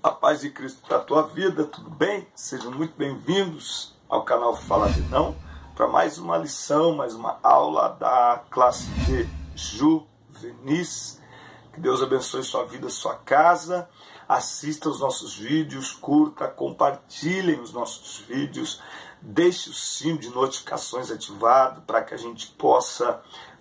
A paz de Cristo para a tua vida, tudo bem? Sejam muito bem-vindos ao canal Fala de Não, para mais uma lição, mais uma aula da classe de Juvenis. Que Deus abençoe sua vida, sua casa. Assista os nossos vídeos, curta, compartilhem os nossos vídeos, deixe o sino de notificações ativado para que a gente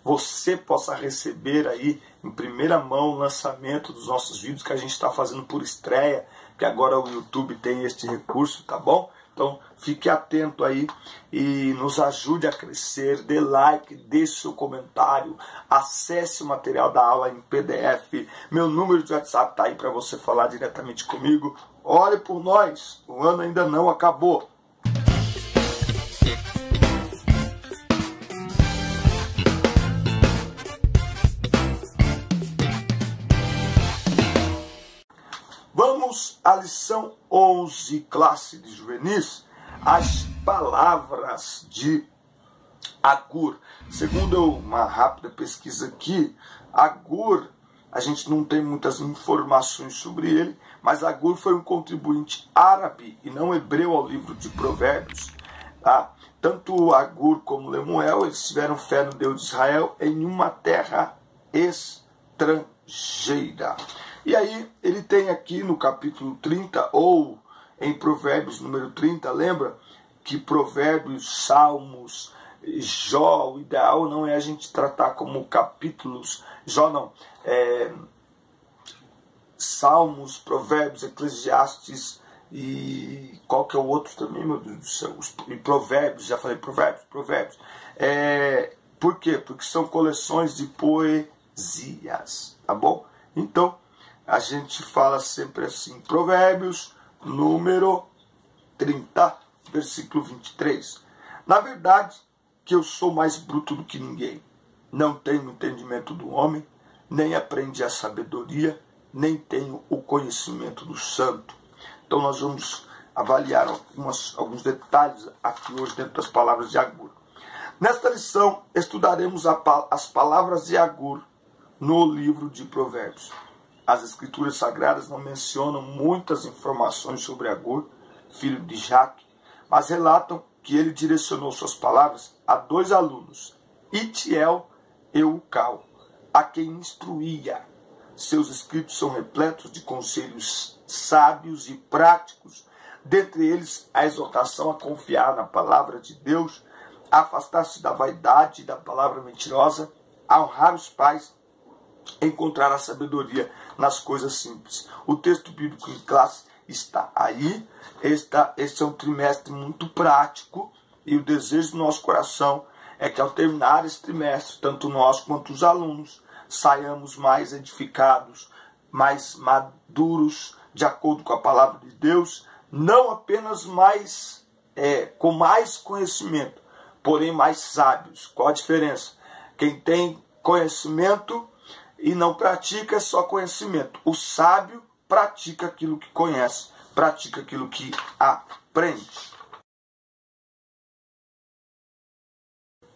você possa receber aí em primeira mão o lançamento dos nossos vídeos que a gente está fazendo por estreia, que agora o YouTube tem este recurso, tá bom? Então fique atento aí e nos ajude a crescer, dê like, deixe seu comentário, acesse o material da aula em PDF, meu número de WhatsApp está aí para você falar diretamente comigo. Ore por nós, o ano ainda não acabou. Vamos à lição 11, classe de Juvenis, as palavras de Agur. Segundo uma rápida pesquisa aqui, Agur, a gente não tem muitas informações sobre ele, mas Agur foi um contribuinte árabe e não hebreu ao livro de Provérbios. Tá? Tanto Agur como Lemuel, eles tiveram fé no Deus de Israel em uma terra estrangeira. E aí, ele tem aqui no capítulo 30, ou em Provérbios número 30, lembra que Provérbios, Salmos, Jó, o ideal não é a gente tratar como capítulos, Jó não, Salmos, Provérbios, Eclesiastes e qual que é o outro também, meu Deus do céu, e Provérbios, já falei Provérbios. Por quê? Porque são coleções de poesias, tá bom? Então, a gente fala sempre assim, Provérbios, número 30, versículo 23. Na verdade, que eu sou mais bruto do que ninguém. Não tenho entendimento do homem, nem aprendi a sabedoria, nem tenho o conhecimento do santo. Então nós vamos avaliar alguns detalhes aqui hoje dentro das palavras de Agur. Nesta lição, estudaremos as palavras de Agur no livro de Provérbios. As escrituras sagradas não mencionam muitas informações sobre Agur, filho de Jaque, mas relatam que ele direcionou suas palavras a dois alunos, Itiel e Ucal, a quem instruía. Seus escritos são repletos de conselhos sábios e práticos, dentre eles a exortação a confiar na palavra de Deus, a afastar-se da vaidade e da palavra mentirosa, a honrar os pais, encontrar a sabedoria nas coisas simples. O texto bíblico em classe está aí. Este é um trimestre muito prático e o desejo do nosso coração é que ao terminar esse trimestre, tanto nós quanto os alunos, saiamos mais edificados, mais maduros, de acordo com a palavra de Deus, não apenas com mais conhecimento, porém mais sábios. Qual a diferença? Quem tem conhecimento e não pratica é só conhecimento. O sábio pratica aquilo que conhece, pratica aquilo que aprende.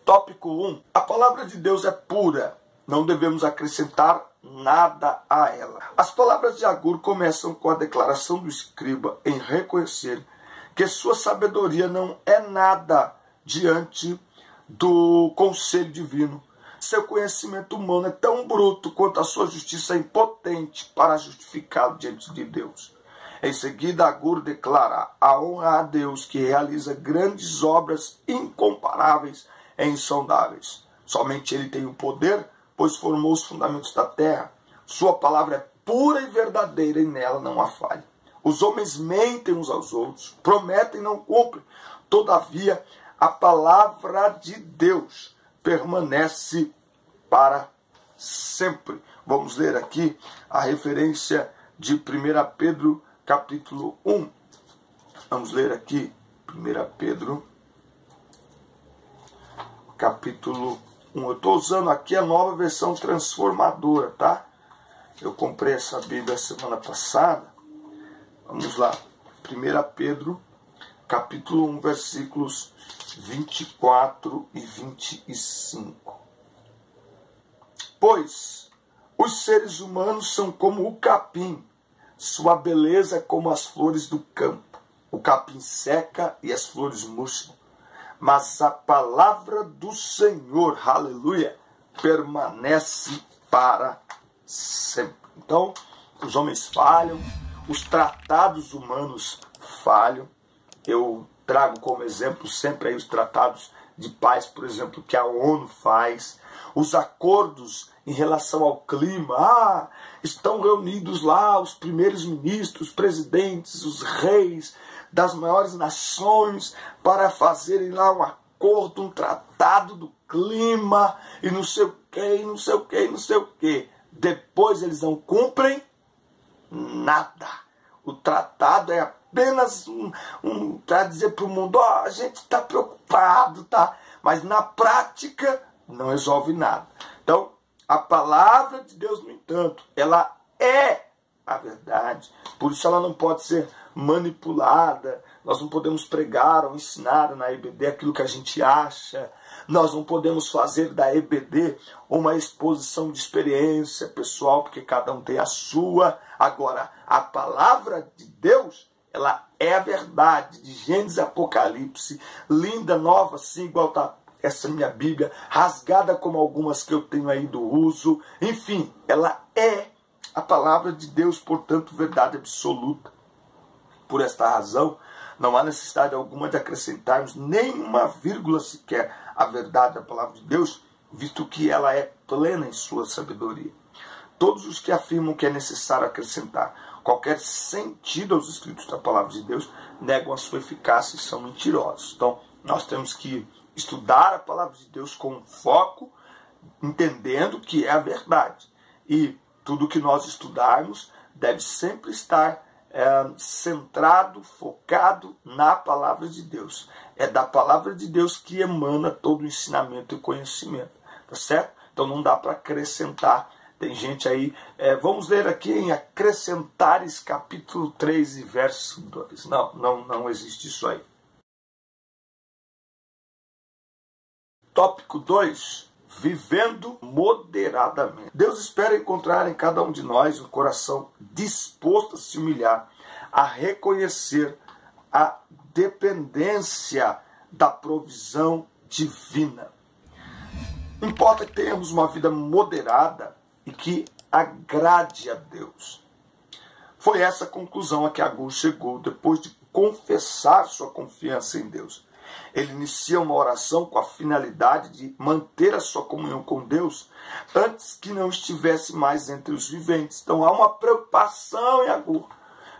Tópico 1. A palavra de Deus é pura. Não devemos acrescentar nada a ela. As palavras de Agur começam com a declaração do escriba em reconhecer que sua sabedoria não é nada diante do conselho divino. Seu conhecimento humano é tão bruto quanto a sua justiça é impotente para justificá-lo diante de Deus. Em seguida, Agur declara a honra a Deus que realiza grandes obras incomparáveis e insondáveis. Somente Ele tem o poder, pois formou os fundamentos da terra. Sua palavra é pura e verdadeira e nela não há falha. Os homens mentem uns aos outros, prometem e não cumprem. Todavia, a palavra de Deus permanece para sempre. Vamos ler aqui a referência de 1 Pedro, capítulo 1. Vamos ler aqui 1 Pedro, capítulo 1. Eu estou usando aqui a nova versão transformadora, tá? Eu comprei essa Bíblia semana passada. Vamos lá. 1 Pedro, capítulo 1, versículos 24 e 25. Pois os seres humanos são como o capim, sua beleza é como as flores do campo. O capim seca e as flores murcham. Mas a palavra do Senhor, aleluia, permanece para sempre. Então, os homens falham, os tratados humanos falham. Eu trago como exemplo sempre aí os tratados de paz, por exemplo, que a ONU faz. Os acordos em relação ao clima. Estão reunidos lá os primeiros ministros, os presidentes, os reis das maiores nações para fazerem lá um acordo, um tratado do clima e não sei o que, não sei o que, não sei o que. Depois eles não cumprem nada. O tratado é apenas para dizer para o mundo, a gente está preocupado, tá? Mas na prática não resolve nada. Então, a palavra de Deus, no entanto, ela é a verdade. Por isso ela não pode ser manipulada. Nós não podemos pregar ou ensinar na EBD aquilo que a gente acha. Nós não podemos fazer da EBD uma exposição de experiência pessoal, porque cada um tem a sua. Agora, a palavra de Deus, ela é a verdade, de Gênesis e Apocalipse, linda, nova, assim, igual tá essa minha Bíblia, rasgada como algumas que eu tenho aí do uso. Enfim, ela é a palavra de Deus, portanto, verdade absoluta. Por esta razão, não há necessidade alguma de acrescentarmos nenhuma vírgula sequer à verdade da palavra de Deus, visto que ela é plena em sua sabedoria. Todos os que afirmam que é necessário acrescentar qualquer sentido aos escritos da palavra de Deus negam a sua eficácia e são mentirosos. Então, nós temos que estudar a palavra de Deus com foco, entendendo que é a verdade. E tudo que nós estudarmos deve sempre estar centrado, focado na palavra de Deus. É da palavra de Deus que emana todo o ensinamento e conhecimento. Tá certo? Então não dá para acrescentar. Tem gente aí, vamos ler aqui em Acrescentares capítulo 3 e verso 2. Não existe isso aí. Tópico 2. Vivendo moderadamente. Deus espera encontrar em cada um de nós um coração disposto a se humilhar, a reconhecer a dependência da provisão divina. Importa que tenhamos uma vida moderada e que agrade a Deus. Foi essa a conclusão a que Agur chegou depois de confessar sua confiança em Deus. Ele inicia uma oração com a finalidade de manter a sua comunhão com Deus antes que não estivesse mais entre os viventes. Então há uma preocupação em Agur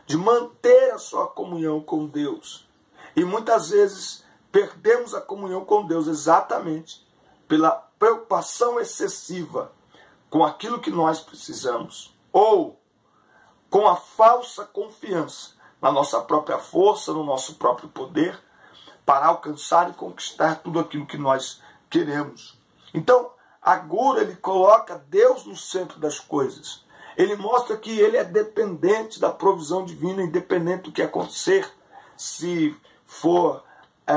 de manter a sua comunhão com Deus. E muitas vezes perdemos a comunhão com Deus exatamente pela preocupação excessiva com aquilo que nós precisamos, ou com a falsa confiança na nossa própria força, no nosso próprio poder, para alcançar e conquistar tudo aquilo que nós queremos. Então, Agur, ele coloca Deus no centro das coisas. Ele mostra que ele é dependente da provisão divina, independente do que acontecer. Se for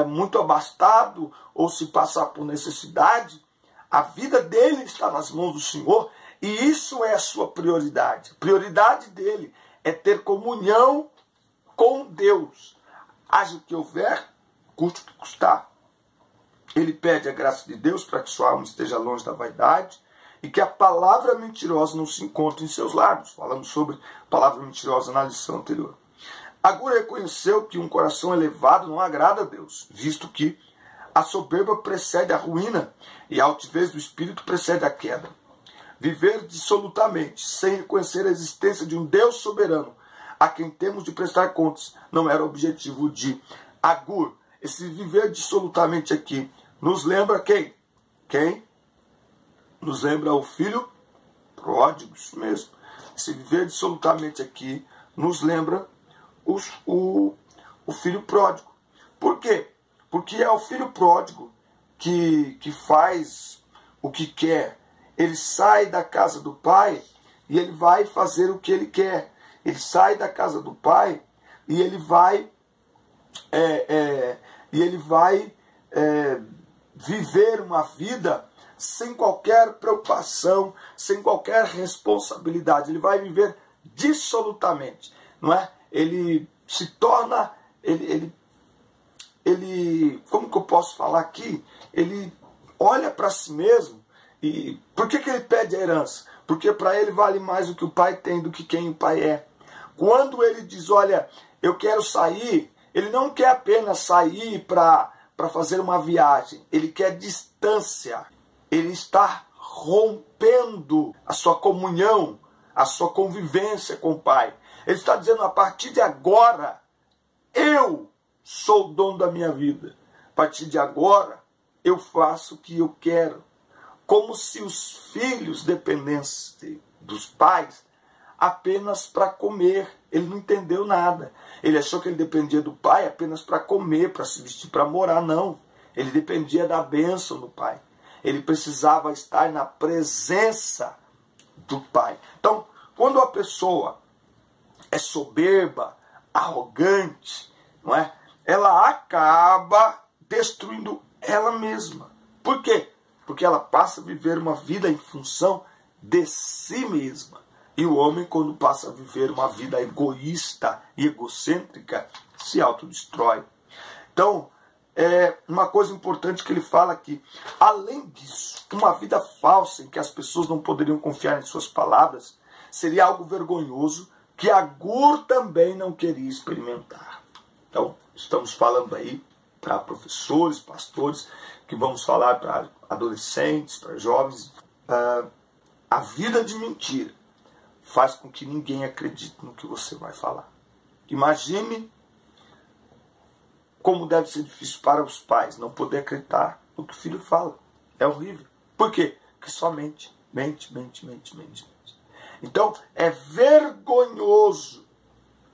muito abastado ou se passar por necessidade, a vida dele está nas mãos do Senhor e isso é a sua prioridade. A prioridade dele é ter comunhão com Deus. Haja o que houver, custe o que custar. Ele pede a graça de Deus para que sua alma esteja longe da vaidade e que a palavra mentirosa não se encontre em seus lábios. Falamos sobre palavra mentirosa na lição anterior. Agur reconheceu que um coração elevado não agrada a Deus, visto que a soberba precede a ruína e a altivez do espírito precede a queda. Viver dissolutamente, sem reconhecer a existência de um Deus soberano, a quem temos de prestar contas, não era o objetivo de Agur. Esse viver dissolutamente aqui nos lembra quem? Quem? Nos lembra o filho pródigo, isso mesmo. Esse viver dissolutamente aqui nos lembra o filho pródigo. Por quê? Porque é o filho pródigo que faz o que quer. Ele sai da casa do pai e ele vai fazer o que ele quer. Ele sai da casa do pai e ele vai viver uma vida sem qualquer preocupação, sem qualquer responsabilidade. Ele vai viver dissolutamente, não é? Ele se torna, como que eu posso falar aqui? Ele olha para si mesmo. E por que ele pede a herança? Porque para ele vale mais o que o pai tem do que quem o pai é. Quando ele diz, olha, eu quero sair, ele não quer apenas sair para fazer uma viagem, ele quer distância. Ele está rompendo a sua comunhão, a sua convivência com o pai. Ele está dizendo, a partir de agora, eu sou o dono da minha vida. A partir de agora, eu faço o que eu quero. Como se os filhos dependessem dos pais apenas para comer. Ele não entendeu nada. Ele achou que ele dependia do pai apenas para comer, para se vestir, para morar. Não. Ele dependia da bênção do pai. Ele precisava estar na presença do pai. Então, quando a pessoa é soberba, arrogante, não é? Ela acaba destruindo ela mesma. Por quê? Porque ela passa a viver uma vida em função de si mesma. E o homem, quando passa a viver uma vida egoísta e egocêntrica, se autodestrói. Então, uma coisa importante que ele fala aqui. Além disso, uma vida falsa em que as pessoas não poderiam confiar em suas palavras seria algo vergonhoso que Agur também não queria experimentar. Então, estamos falando aí para professores, pastores, que vamos falar para adolescentes, para jovens. A vida de mentira faz com que ninguém acredite no que você vai falar. Imagine como deve ser difícil para os pais não poder acreditar no que o filho fala. É horrível. Por quê? Porque só mente. Mente. Então, é vergonhoso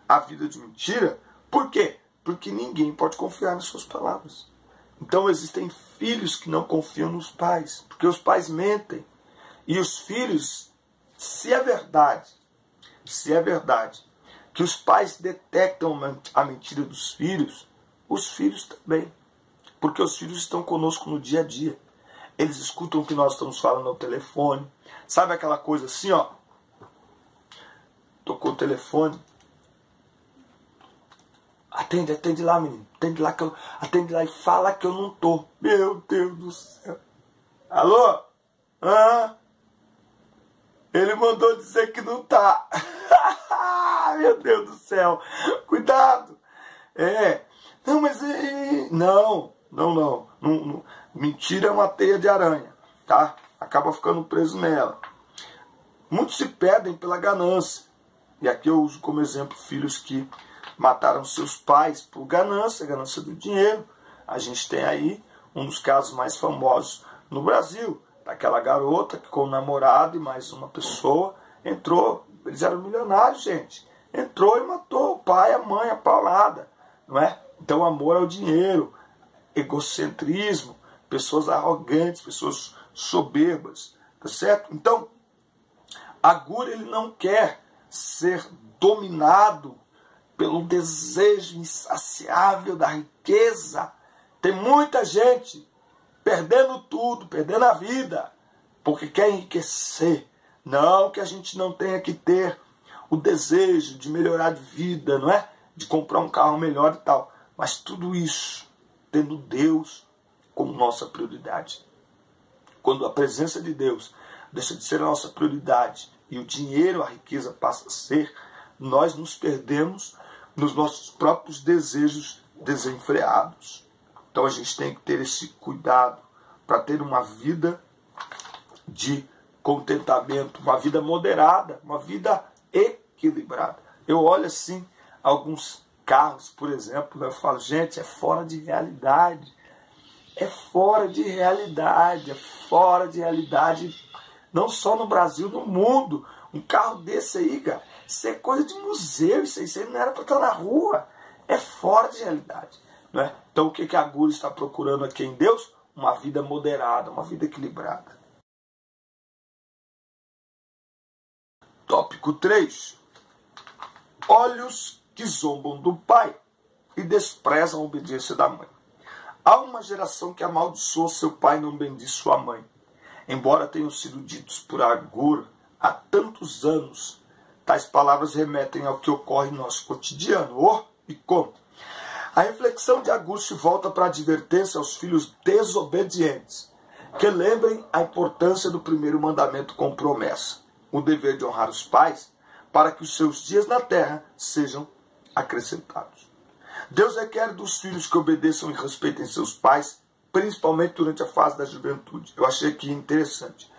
a vida de mentira. Por quê? Porque ninguém pode confiar nas suas palavras. Então, existem filhos que não confiam nos pais, porque os pais mentem. E os filhos, se é verdade que os pais detectam a mentira dos filhos, os filhos também. Porque os filhos estão conosco no dia a dia. Eles escutam o que nós estamos falando ao telefone. Sabe aquela coisa assim, ó? Tocou o telefone. Atende lá, menino. Atende lá e fala que eu não tô. Meu Deus do céu. Alô? Ele mandou dizer que não tá. Meu Deus do céu. Cuidado. Não, mas... Não. Mentira é uma teia de aranha, tá? Acaba ficando preso nela. Muitos se perdem pela ganância. E aqui eu uso como exemplo filhos que mataram seus pais por ganância do dinheiro. A gente tem aí um dos casos mais famosos no Brasil, daquela garota que com o namorado e mais uma pessoa entrou, eles eram milionários, gente. Entrou e matou o pai, a mãe, a paulada, não é? Então, amor ao dinheiro, egocentrismo, pessoas arrogantes, pessoas soberbas, tá certo? Então, Agur, ele não quer ser dominado pelo desejo insaciável da riqueza. Tem muita gente perdendo tudo, perdendo a vida, porque quer enriquecer. Não que a gente não tenha que ter o desejo de melhorar de vida, não é? De comprar um carro melhor e tal. Mas tudo isso tendo Deus como nossa prioridade. Quando a presença de Deus deixa de ser a nossa prioridade e o dinheiro, a riqueza passa a ser, nós nos perdemos nos nossos próprios desejos desenfreados. Então a gente tem que ter esse cuidado para ter uma vida de contentamento, uma vida moderada, uma vida equilibrada. Eu olho assim alguns carros, por exemplo, eu falo, gente, é fora de realidade. É fora de realidade, não só no Brasil, no mundo. Um carro desse aí, cara, isso é coisa de museu, isso aí não era para estar na rua. É fora de realidade, não é? Então o que Agur está procurando aqui em Deus? Uma vida moderada, uma vida equilibrada. Tópico 3. Olhos que zombam do pai e desprezam a obediência da mãe. Há uma geração que amaldiçoa seu pai e não bendiz sua mãe. Embora tenham sido ditos por Agur há tantos anos, Tais palavras remetem ao que ocorre em nosso cotidiano. E como? A reflexão de Augusto volta para a advertência aos filhos desobedientes, que lembrem a importância do primeiro mandamento com promessa, o dever de honrar os pais, para que os seus dias na terra sejam acrescentados. Deus requer dos filhos que obedeçam e respeitem seus pais, principalmente durante a fase da juventude. Eu achei aqui interessante.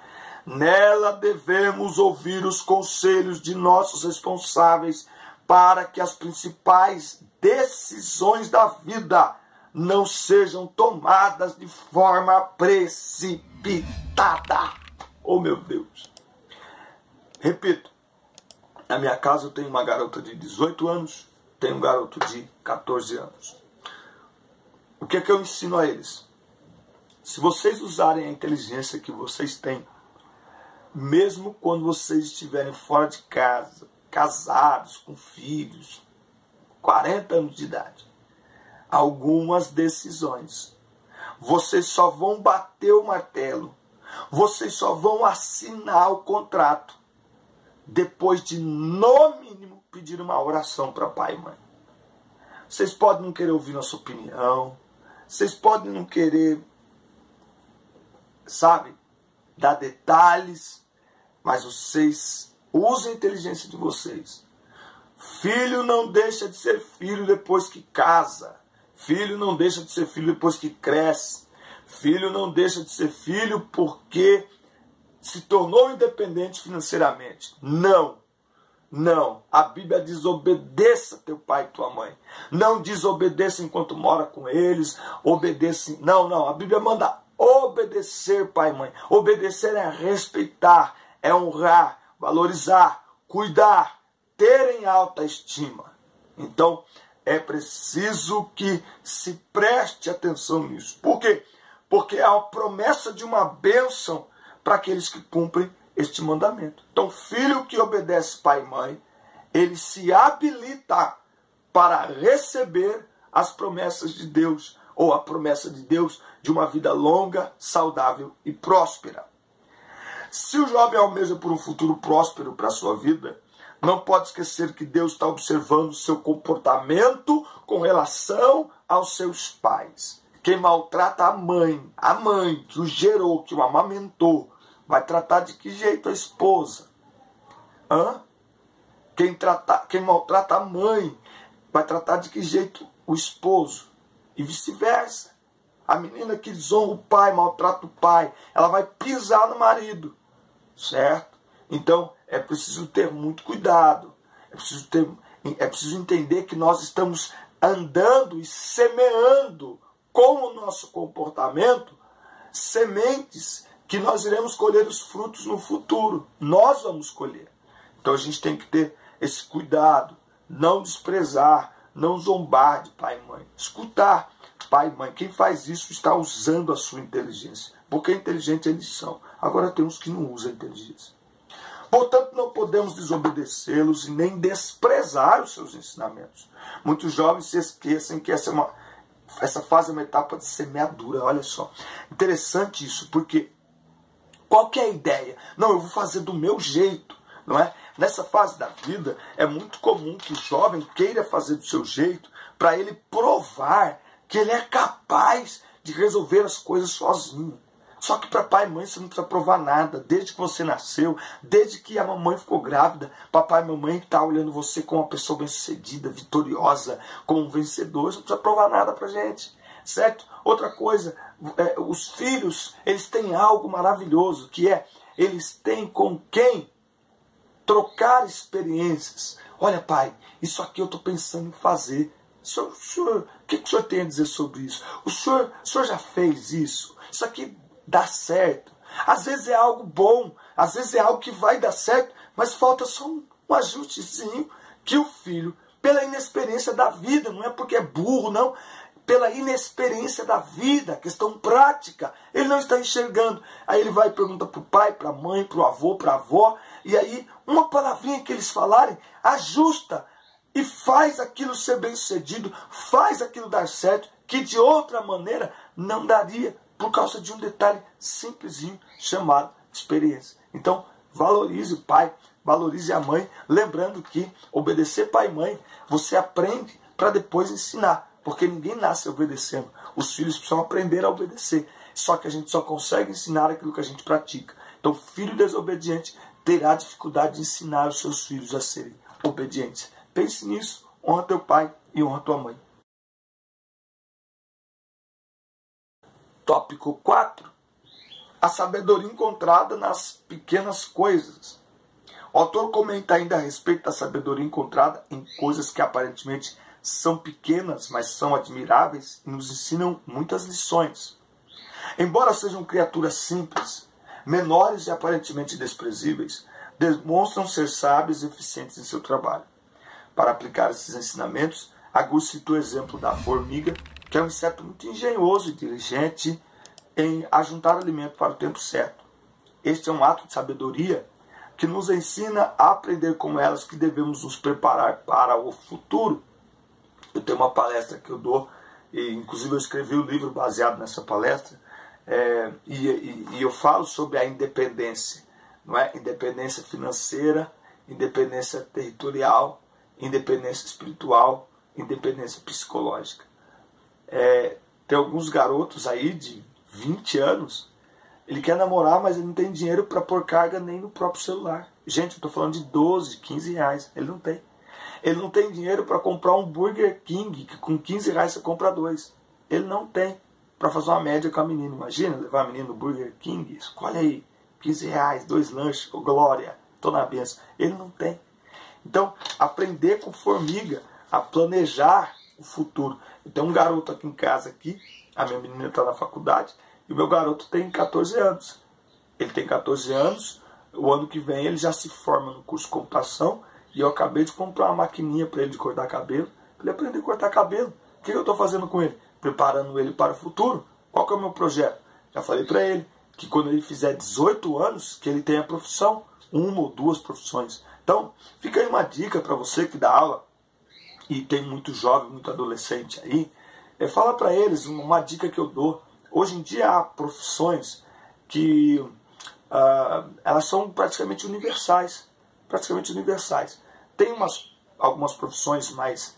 Nela devemos ouvir os conselhos de nossos responsáveis para que as principais decisões da vida não sejam tomadas de forma precipitada. Oh, meu Deus! Repito, na minha casa eu tenho uma garota de 18 anos, tenho um garoto de 14 anos. O que é que eu ensino a eles? Se vocês usarem a inteligência que vocês têm, mesmo quando vocês estiverem fora de casa, casados, com filhos, 40 anos de idade, algumas decisões, vocês só vão bater o martelo, vocês só vão assinar o contrato depois de, no mínimo, pedir uma oração para pai e mãe. Vocês podem não querer ouvir nossa opinião, vocês podem não querer, sabe, dar detalhes, mas vocês usem a inteligência de vocês. Filho não deixa de ser filho depois que casa. Filho não deixa de ser filho depois que cresce. Filho não deixa de ser filho porque se tornou independente financeiramente. Não. Não. A Bíblia diz: obedeça teu pai e tua mãe. Não diz obedeça enquanto mora com eles. Obedeça. Não, não. A Bíblia manda obedecer pai e mãe. Obedecer é respeitar, é honrar, valorizar, cuidar, ter em alta estima. Então, é preciso que se preste atenção nisso. Por quê? Porque é a promessa de uma bênção para aqueles que cumprem este mandamento. Então, filho que obedece pai e mãe, ele se habilita para receber as promessas de Deus, ou a promessa de Deus de uma vida longa, saudável e próspera. Se o jovem almeja por um futuro próspero para a sua vida, não pode esquecer que Deus está observando o seu comportamento com relação aos seus pais. Quem maltrata a mãe que o gerou, que o amamentou, vai tratar de que jeito a esposa? Quem maltrata a mãe, vai tratar de que jeito o esposo? E vice-versa. A menina que desonra o pai, maltrata o pai, ela vai pisar no marido. Certo? Então, é preciso ter muito cuidado. É preciso entender que nós estamos andando e semeando com o nosso comportamento sementes que nós iremos colher os frutos no futuro. Nós vamos colher. Então a gente tem que ter esse cuidado, não desprezar, não zombar de pai e mãe. Escutar pai e mãe. Quem faz isso está usando a sua inteligência. Porque inteligentes eles são. Agora tem uns que não usam a inteligência. Portanto, não podemos desobedecê-los e nem desprezar os seus ensinamentos. Muitos jovens se esquecem que essa fase é uma etapa de semeadura. Olha só. Interessante isso, porque qual que é a ideia? Não, eu vou fazer do meu jeito, não é? Nessa fase da vida, é muito comum que o jovem queira fazer do seu jeito para ele provar que ele é capaz de resolver as coisas sozinho. Só que para pai e mãe você não precisa provar nada. Desde que você nasceu, desde que a mamãe ficou grávida, papai e mamãe está olhando você como uma pessoa bem-sucedida, vitoriosa, como um vencedor. Você não precisa provar nada para gente, certo? Outra coisa, os filhos, eles têm algo maravilhoso, que é, eles têm com quem trocar experiências. Olha, pai, isso aqui eu estou pensando em fazer. O que o senhor tem a dizer sobre isso? O senhor já fez isso? Isso aqui dá certo. Às vezes é algo bom, às vezes é algo que vai dar certo, mas falta só um ajustezinho que o filho, pela inexperiência da vida, não é porque é burro, não, pela inexperiência da vida, questão prática, ele não está enxergando. Aí ele vai e pergunta para o pai, para a mãe, para o avô, para a avó, e aí uma palavrinha que eles falarem, ajusta e faz aquilo ser bem sucedido, faz aquilo dar certo, que de outra maneira não daria, por causa de um detalhe simplesinho chamado experiência. Então, valorize o pai, valorize a mãe, lembrando que obedecer pai e mãe, você aprende para depois ensinar, porque ninguém nasce obedecendo. Os filhos precisam aprender a obedecer, só que a gente só consegue ensinar aquilo que a gente pratica. Então, filho desobediente terá dificuldade de ensinar os seus filhos a serem obedientes. Pense nisso, honra teu pai e honra tua mãe. Tópico 4. A sabedoria encontrada nas pequenas coisas. O autor comenta ainda a respeito da sabedoria encontrada em coisas que aparentemente são pequenas, mas são admiráveis e nos ensinam muitas lições. Embora sejam criaturas simples, menores e aparentemente desprezíveis, demonstram ser sábios e eficientes em seu trabalho. Para aplicar esses ensinamentos, Augusto cita o exemplo da formiga, que é um inseto muito engenhoso e diligente em ajuntar alimento para o tempo certo. Este é um ato de sabedoria que nos ensina a aprender com elas que devemos nos preparar para o futuro. Eu tenho uma palestra que eu dou, e inclusive eu escrevi um livro baseado nessa palestra, e eu falo sobre a independência, não é? Independência financeira, independência territorial, independência espiritual, independência psicológica. Tem alguns garotos aí de 20 anos, ele quer namorar, mas ele não tem dinheiro para pôr carga nem no próprio celular. Gente, eu estou falando de 12, 15 reais, ele não tem. Ele não tem dinheiro para comprar um Burger King, que com 15 reais você compra 2. Ele não tem para fazer uma média com a menina. Imagina levar a menina no Burger King, escolhe aí, 15 reais, 2 lanches, oh, glória, estou na benção. Ele não tem. Então, aprender com formiga a planejar o futuro. Eu tenho um garoto aqui em casa, aqui, a minha menina está na faculdade, e o meu garoto tem 14 anos. Ele tem 14 anos, o ano que vem ele já se forma no curso de computação, e eu acabei de comprar uma maquininha para ele de cortar cabelo, para ele aprender a cortar cabelo. O que eu estou fazendo com ele? Preparando ele para o futuro. Qual que é o meu projeto? Já falei para ele que quando ele fizer 18 anos, que ele tenha profissão, 1 ou 2 profissões. Então, fica aí uma dica para você que dá aula, e tem muito jovem, muito adolescente aí, fala para eles uma dica que eu dou. Hoje em dia há profissões que elas são praticamente universais. Praticamente universais. Tem algumas profissões mais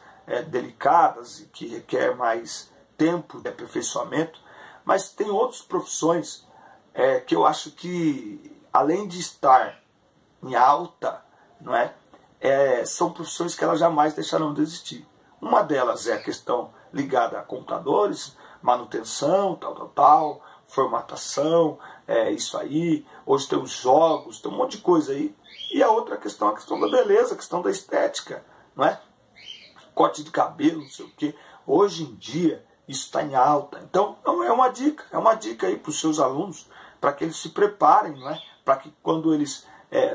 delicadas e que requer mais tempo de aperfeiçoamento, mas tem outras profissões que eu acho que, além de estar em alta, não é? São profissões que elas jamais deixarão de existir. Uma delas é a questão ligada a computadores, manutenção, tal, formatação, isso aí. Hoje tem os jogos, tem um monte de coisa aí. E a outra questão é a questão da beleza, a questão da estética, não é? Corte de cabelo, não sei o quê. Hoje em dia, isso está em alta. Então, é uma dica aí para os seus alunos, para que eles se preparem, não é? Para que quando eles...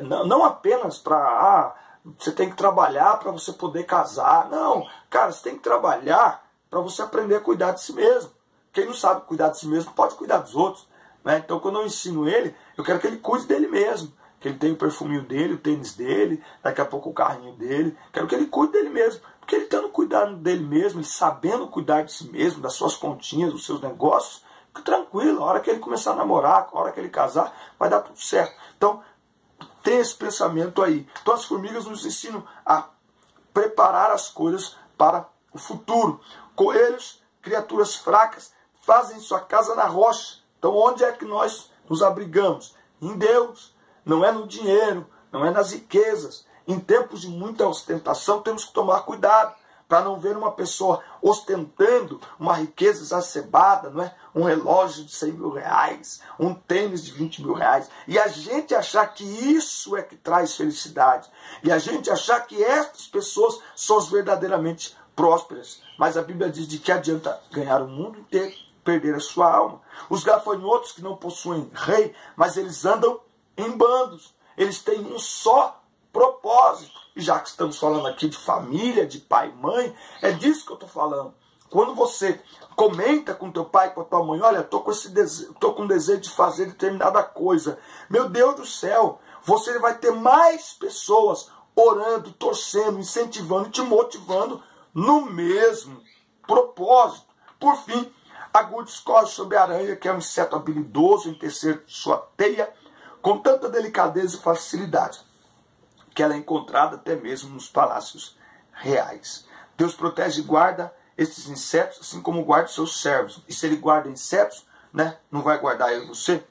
não apenas para... você tem que trabalhar para você poder casar. Não, cara, você tem que trabalhar para você aprender a cuidar de si mesmo. Quem não sabe cuidar de si mesmo pode cuidar dos outros, né? Então, quando eu ensino ele, eu quero que ele cuide dele mesmo. Que ele tenha o perfuminho dele, o tênis dele, daqui a pouco o carrinho dele. Quero que ele cuide dele mesmo. Porque ele estando cuidando dele mesmo, ele sabendo cuidar de si mesmo, das suas continhas, dos seus negócios, fica tranquilo. A hora que ele começar a namorar, a hora que ele casar, vai dar tudo certo. Então, tem esse pensamento aí. Então, as formigas nos ensinam a preparar as coisas para o futuro. Coelhos, criaturas fracas, fazem sua casa na rocha. Então, onde é que nós nos abrigamos? Em Deus. Não é no dinheiro, não é nas riquezas. Em tempos de muita ostentação, temos que tomar cuidado para não ver uma pessoa ostentando uma riqueza exacerbada, não é? Um relógio de 100 mil reais, um tênis de 20 mil reais. E a gente achar que isso é que traz felicidade. E a gente achar que estas pessoas são as verdadeiramente prósperas. Mas a Bíblia diz de que adianta ganhar o mundo inteiro, perder a sua alma. Os gafanhotos que não possuem rei, mas eles andam em bandos. Eles têm um só propósito. E já que estamos falando aqui de família, de pai e mãe, é disso que eu estou falando. Quando você comenta com teu pai, com a tua mãe, olha, estou com desejo de fazer determinada coisa. Meu Deus do céu, você vai ter mais pessoas orando, torcendo, incentivando, te motivando no mesmo propósito. Por fim, Augusto discorre sobre a aranha, que é um inseto habilidoso em tecer sua teia com tanta delicadeza e facilidade. que ela é encontrada até mesmo nos palácios reais. Deus protege e guarda esses insetos, assim como guarda os seus servos. E se ele guarda insetos, né, não vai guardar eu e você?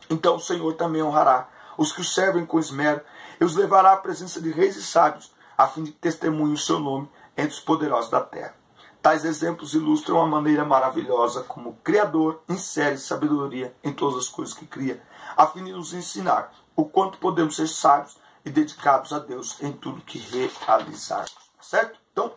Então o Senhor também honrará os que o servem com esmero e os levará à presença de reis e sábios, a fim de testemunhem o seu nome entre os poderosos da terra. Tais exemplos ilustram uma maneira maravilhosa como o Criador insere sabedoria em todas as coisas que cria, a fim de nos ensinar o quanto podemos ser sábios e dedicados a Deus em tudo que realizarmos. Certo? Então,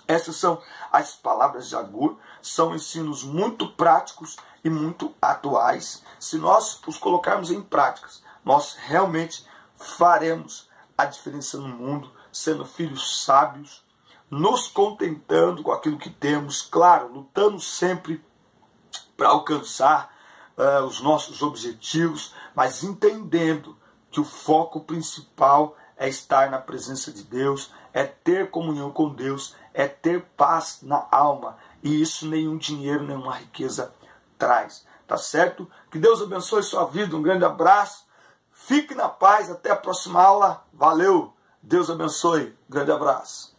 essas são as palavras de Agur, são ensinos muito práticos e muito atuais. Se nós os colocarmos em práticas, nós realmente faremos a diferença no mundo, sendo filhos sábios, nos contentando com aquilo que temos, claro, lutando sempre para alcançar os nossos objetivos, mas entendendo que o foco principal é estar na presença de Deus, é ter comunhão com Deus, é ter paz na alma. E isso nenhum dinheiro, nenhuma riqueza traz. Tá certo? Que Deus abençoe sua vida. Um grande abraço. Fique na paz. Até a próxima aula. Valeu. Deus abençoe. Grande abraço.